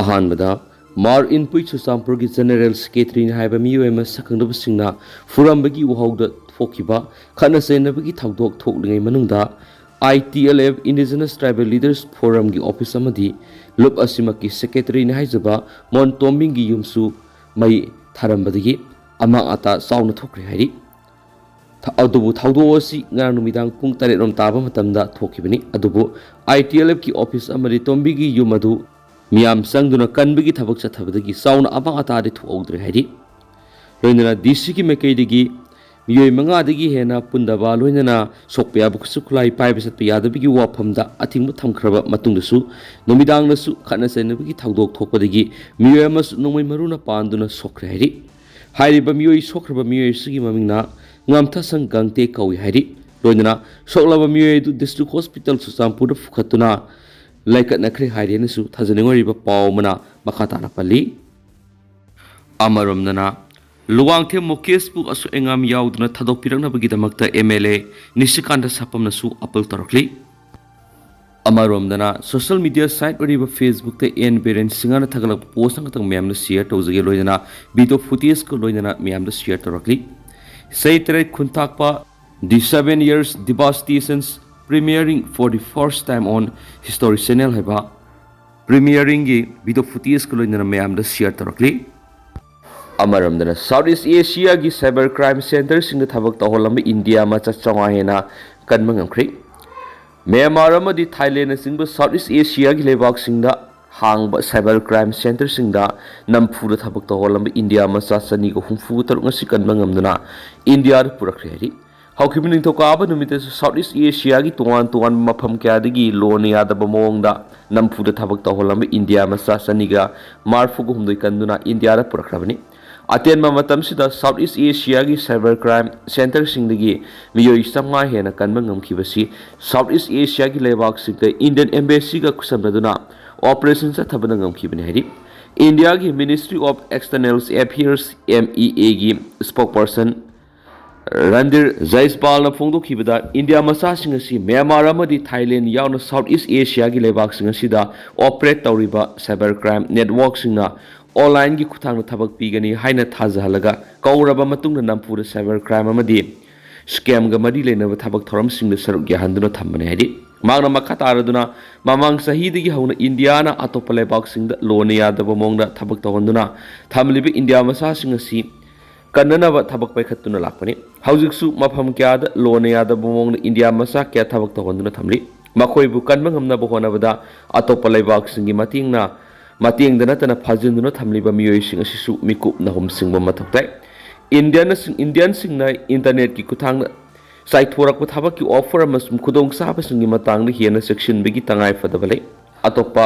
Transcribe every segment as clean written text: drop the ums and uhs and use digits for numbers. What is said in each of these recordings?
अहानबदा मार इनपुई सुसामपुर की general secretary हाइबा मियोय मा सकंदबसिंगना फुरमबगी उहाउद थोकिबा खना सेनबगी थौदोक थोकलिङै मनुंगदा ITLF indigenous tribal leaders forum की ऑफिस अमदी लुप असिमकी सेक्रेटरी ने हाइजबा मोन टोम्बिंग की युमसु मई थारमबदगी अमा आता साउन थोकरे हाइरि अदुबु थौदोसी ngarang numitang pung 8 rom taba matamda thokibani adubu ITLF की ऑफिस अमदी टोम्बिंग की युम अदु मियाम संगदुना कनबगी थबक चथबदगी साउन अमा आता दे थोउद्रे हाइरि लोइना DC की मेकैदगी मियोय मंगादगी हेना पुंदबा लोइना सोकपया बुखसु खुलाई पाइबे सत यादबगी वाफमदा अथिंगबु थमखरबा मतुंगदसु नुमिदांगनसु खनसेनबगी थौदोक थोकपदगी मियोय अमस नोंमै मरुना पांदुना सोखरे हाइरि हाइरिबा मियोय सोखरबा मियोय सिगी ममिंगना Ngamthasang Gangte kawi hairi loina soklaba miyoy du district hospital susampur fukhatuna laikat nakre hairi nasu thajaningori ba pawmana makata na pali amarom nana luwangthe mukesh pu asu engam yauduna thadok pirangna bagi damakta MLA Nishikanda sapam nasu apel tarokli amarom nana social media site ori ba Facebook te N Biren singana thagalak post ngatang meyam na share tawjage loina video footage ko loina meyam na share tarokli Saitre Kuntakpa, the 7 years devastations premiering for the first time on History Channel haiba premiering gi video footage ko loina mayam da share tarakli amaram dana Southeast Asia gi cyber crime center sing thabak taholam India ma chachanga hena kanmangam khri Myanmar amadi Thailand sing Southeast Asia gi lebak sing da hang cyber crime center sing da namfu da thabak taholam India ma chachani ko humfu tarung asikan mangam dana India purakre hari haukibning to ka ba numite Southeast Asia gi tuan mafam kya digi lonia da bamong da namfu da thabak taholam India ma chachani ga marfu ko humdoi kanduna India ra purakrabani aten ma matam sida Southeast Asia gi cyber crime center sing digi miyoi samnga hena kanmangam khibasi Southeast Asia gi lebak sing da Indian embassy ga kusamraduna Operation sa thabanangam khibani hari India ki Ministry of External Affairs MEA ki spokesperson Randir Jaiswal na phongdok khibada India masa sing asi Myanmar amadi Thailand yauna Southeast Asia ki lebak sing asida operate tawriba cyber crime network singna online ki khuthang thabak pigani haina thajahalaga kauraba matungna nampura cyber crime amadi scam ga mari lena thabak thoram sing da saruk ya handuna thambane hari Magna makata araduna mamang sahidi gi hauna India na atopale boxing da lonia da bomongda thabak tawanduna thamlibi India masa sing asi kannana ba thabak pai khatuna lakpani haujiksu mafam kya da lonia da bomongda India masa kya thabak tawanduna thamli makhoi bu kanbang hamna bohona bada atopale boxing gi mating da natana phajinduna thamliba miyoi sing asi su mikup na hum sing ba mathoktai Indian sing na internet ki kuthang site thorak thaba ki offer amasum khudong sa ba singi matang ni hiana section begi tangai fadabale atoppa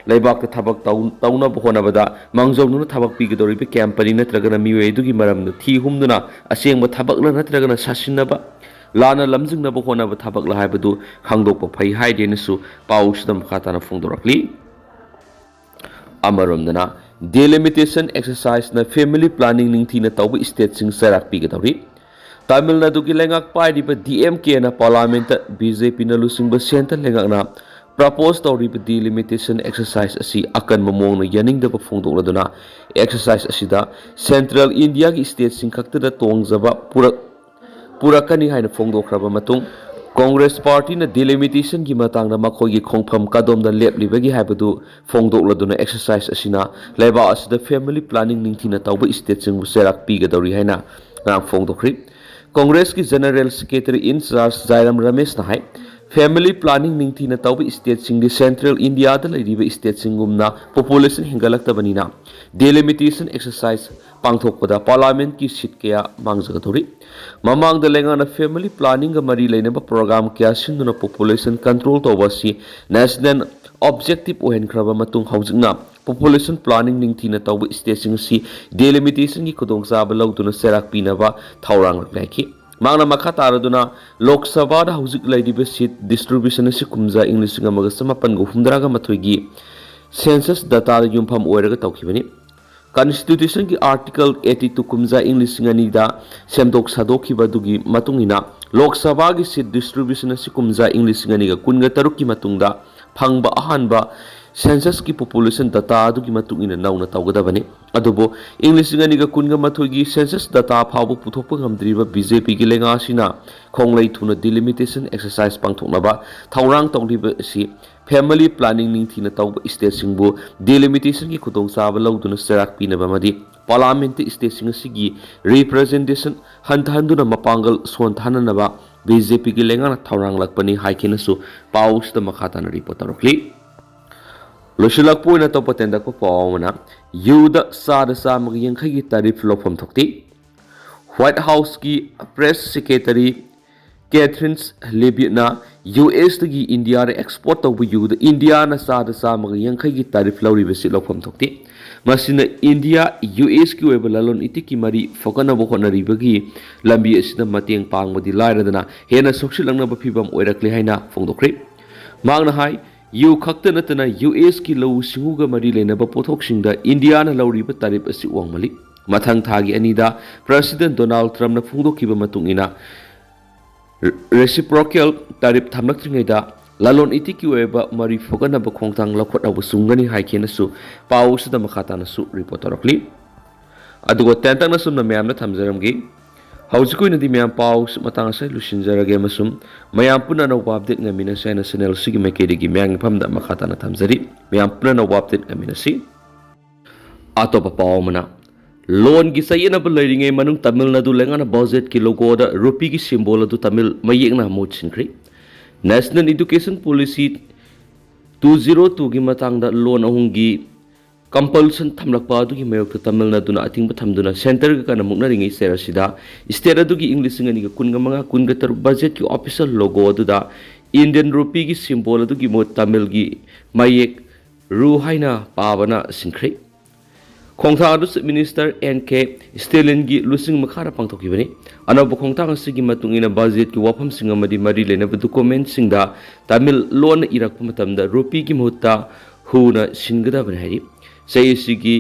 laibak ta thabak tauna bohona bada mangjong nu thabak pi gedori be company natragana miwe du gi maram nu thi humduna aseng ba thabak na natragana sasinna ba lana lamjing na bohona ba thabak la haibadu khangdok pa phai hai de su pau sidam khata na phungdorakli amarom dana delimitation exercise na family planning ningthi na tawba state sing sarak pi gedori Tamil Nadu ki lengak pai di DMK na parliament BJP na lusing ba center lengak na propose tawri ba delimitation exercise asi akan mamong na yaning da ba phungdok na duna exercise asi da Central India ki state sing khakta da tongjaba purakani haina phungdok raba matung Congress party na delimitation ki matang na makhoi gi khongpham kadom da lep libagi haibadu phongdok la duna exercise asina leba asida family planning ningthi na tawba state sing bu serak pi ga dori haina ngang phongdokri Congress ki General Secretary in charge Jairam Ramesh na hai family planning ningthi na tawba state sing di Central India da laiba state singum na population hingalakta banina delimitation exercise pangthokpada parliament ki seat kya mangjagadori mamang da lenga na family planning ga mari leina ba program kya sinduna population control tawba si national objective ohen khraba matung haujingna population planning ningthi na tawba state sing si delimitation ki khudong sa ba lawduna serak pinaba thaurang laiki mangna makha taraduna lok sabha da haujik laidiba seat distribution si kumja english ngamaga samapan go humdra ga mathoigi census data yumpham oiraga tawkhibani constitution ki article 82 kumja english ngani da semdok sadokhiba dugi matungina lok sabha gi seat distribution si kumja english ngani ga kunga taruk ki matungda phangba ahanba census ki population data adu ki matung ina nauna tawgadabani adubo English ngani ga kunga mathoi gi census data phabu puthokpa ngamdriba BJP gi lenga sina khonglei thuna delimitation exercise pangthoknaba thaurang tawliba si family planning ning thina tawba state singbu delimitation ki khutong saba lawduna serak pinaba madi parliament state sing sigi representation handhanduna mapangal sonthananaba BJP gi lenga na thaurang lakpani haikinasu paus da makhata na report tarokli Loshilak po na to patenda ko po na yuda sa mag yangkhay tarif lofam thokti White House ki press secretary Catherine Levitt na US gi India re export to yuda India na sa mag yangkhay tarif lawri besi lofam thokti masina India US ki weba lalon iti ki mari fokana bo khona ribagi lambi asida mateng pang modi laira dana hena sokshilangna ba phibam oirakli haina fongdokri magna hai yu khakta natana US ki law singuga mari lenaba pothok singda India na lawriba tarif asi wangmali mathang thagi anida President Donald Trump na phungdokiba matungina reciprocal tarif thamlaktringaida lalon iti ki weba mari fogana ba khongtang lakhot abu sungani haikena su paus da makhata na su report rokli adugo tentang na sum na mayam na thamjaramgi Haojik2 N Biren paus matang sa lusinjarage masum mayam puna na update ngamina sa national sige makedi mayang pamda makhata na thamjari mayam puna na update ngamina si ato pa paw mana loan gi sayena ba leiringai manung Tamil Nadu lenga na budget ki logo da rupee ki symbol adu Tamil mayek na mo chinkri National Education Policy 202 gi matang da loan ahungi compulsion thamlakpa adu gi mayok Tamil Nadu na ating bathamduna center ga kana mukna ringai sera sida state adu gi English ngani ga kunga manga kunga tar budget ki official logo adu da Indian rupee gi symbol adu gi mo Tamil gi mayek ru haina pabana singkhre khongtha adu minister NK Stalin gi lusing makhara pangthoki bani anabu khongtha asigi matungina budget ki wafam singa madi mari lena document singda Tamil loan irak matamda rupee gi mutta huna singada bani hari say sigi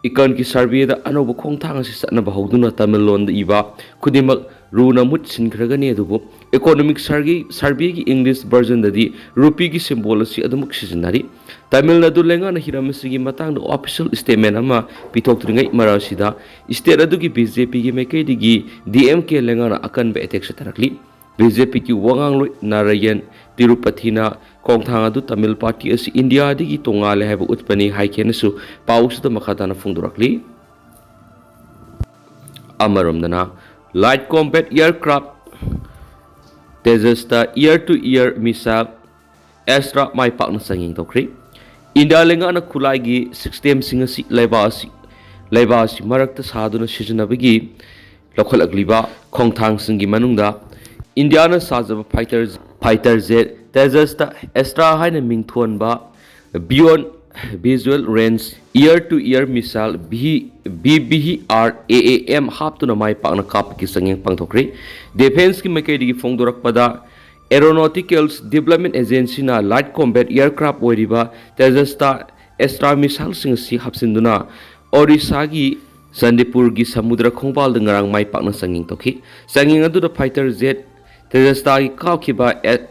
ikan ki survey da anobu khongthang si satna bahoduna Tamil loan da iba kudimak runa mut sinkragani adubu economic survey ki English version da di rupee ki symbol si adumuk sizinari Tamil Nadu lenga na hiram sigi matang da official statement ama pitok tringai marasida state adu ki BJP ki mekai digi DMK lenga na akan be attack satarakli BJP ki wangang loi Narayan Tirupati na khongthang adu Tamil party asi India digi tongale haiba utpani haikenasu paus da makhata na fungdurakli amarom dana light combat aircraft Tejas year to year missile extra mai pak na sanging tokri India lenga na khulai gi system singasi laiba si marak ta saduna sijnabagi lokhal agliba khongthang singi manungda India na sajaba fighter jet Tejas ta extra haina mingthon ba beyond visual range year to year missile BBRAAM haptuna mai pakna kap ki sangeng pangthokri defense ki mekai digi fongdorak pada Aeronautics Development Agency na light combat aircraft oiriba Tejas ta extra missile sing si hapsinduna Orissa gi Sandipur gi samudra khongpal ngarang mai pakna sanging tokhi sanging adu da fighter jet Tejas ta gi kaukiba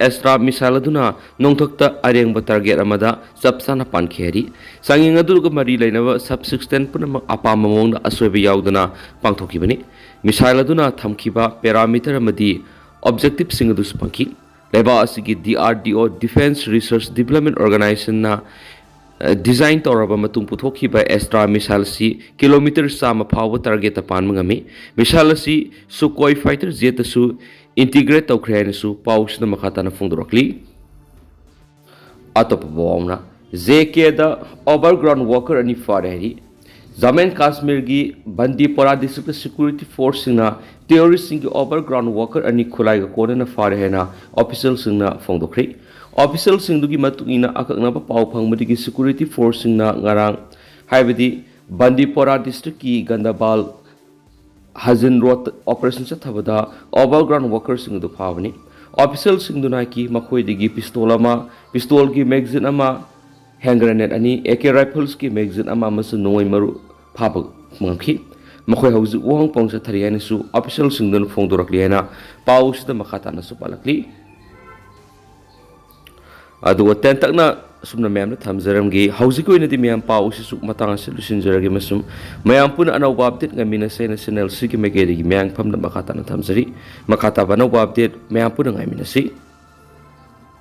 extra missile aduna nongthokta arengba target amada sapsana pankheri sanging adu ga mari lainaba sub 16 punama apama mong asoiba yaudana pangthoki bani missile aduna thamkiba parameter amadi objective sing adu spangki leba asigi DRDO Defense Research Development Organization na design toraba matung puthoki ba extra missile si kilometer sama phawa target apan mangami missile si Sukhoi fighter jet su integrate tawkhre su paus na makhata na fungdorokli atop bomna JK da overground worker ani fareri Jammu Kashmir gi Bandipora district security force na terrorist sing overground worker ani khulai ga kona na farena official sing na fongdokri official sing dugi matungina akakna pa pau phangmadi gi security force sing na ngarang haibadi Bandipora district ki Gandabal Hazin Road operation sa thabada overground workers sing du phawani official sing du na ki makhoi digi pistol ki magazine ama hand grenade ani AK rifles ki magazine ama masu noi maru phaba mangki makhoi hauju wang pong sa thariani su official sing du fongdorakli hena paus da makhata na su palakli adu tentak na asumna mayam na thamjaramgi hauji ko inadi mayam pau si suk matang se lusinjaragi masum mayam pun anau update ngamina se national sigi megeri mayang pham na makata na thamjari makata banau update mayam pun ngamina si